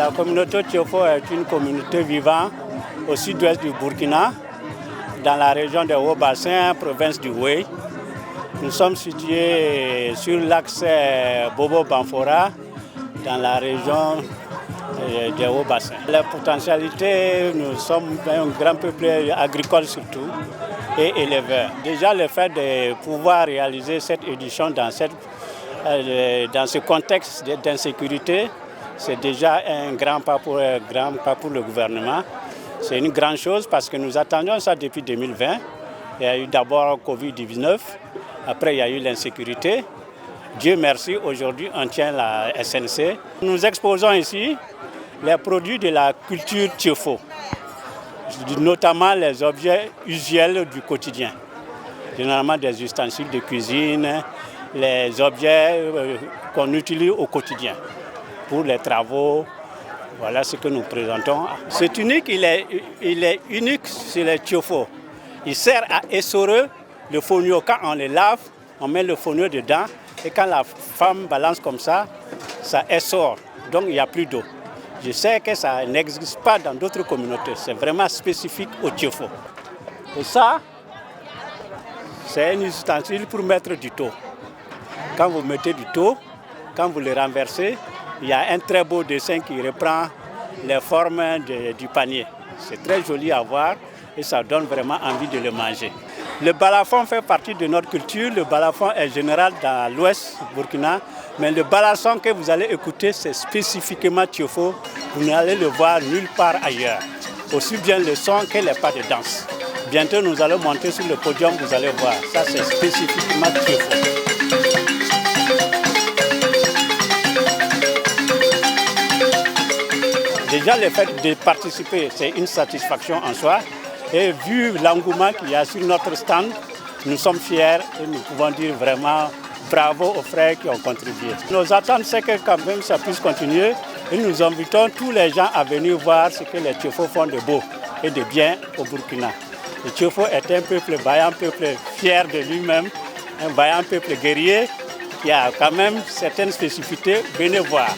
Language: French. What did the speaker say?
La communauté Tiofo est une communauté vivante au sud-ouest du Burkina, dans la région des Hauts-Bassins, province du Houé. Nous sommes situés sur l'axe Bobo-Banfora, dans la région des Hauts-Bassins. La potentialité, nous sommes un grand peuple agricole surtout et éleveur. Déjà le fait de pouvoir réaliser cette édition dans ce contexte d'insécurité, c'est déjà un grand pas pour le gouvernement. C'est une grande chose parce que nous attendions ça depuis 2020. Il y a eu d'abord Covid-19, après il y a eu l'insécurité. Dieu merci, aujourd'hui on tient la SNC. Nous exposons ici les produits de la culture Tiofo, notamment les objets usuels du quotidien, généralement des ustensiles de cuisine, les objets qu'on utilise au quotidien pour les travaux. Voilà ce que nous présentons. Ce tunique, il est unique sur les Tiofo. Il sert à essorer le fonio. Quand on le lave, on met le fonio dedans et quand la femme balance comme ça essore. Donc il n'y a plus d'eau. Je sais que ça n'existe pas dans d'autres communautés. C'est vraiment spécifique au Tiofo. Et ça, c'est un ustensile pour mettre du thau. Quand vous mettez du thau, quand vous le renversez, il y a un très beau dessin qui reprend les formes du panier. C'est très joli à voir et ça donne vraiment envie de le manger. Le balafon fait partie de notre culture. Le balafon est général dans l'ouest du Burkina. Mais le balason que vous allez écouter, c'est spécifiquement Tiofo. Vous n'allez le voir nulle part ailleurs. Aussi bien le son que les pas de danse. Bientôt, nous allons monter sur le podium, vous allez voir. Ça, c'est spécifiquement Tiofo. Déjà, le fait de participer, c'est une satisfaction en soi. Et vu l'engouement qu'il y a sur notre stand, nous sommes fiers et nous pouvons dire vraiment bravo aux frères qui ont contribué. Nos attentes, c'est que quand même ça puisse continuer et nous invitons tous les gens à venir voir ce que les Tiofo font de beau et de bien au Burkina. Le Tiofo est un peuple vaillant, un peuple fier de lui-même, un vaillant peuple guerrier qui a quand même certaines spécificités. Venez voir.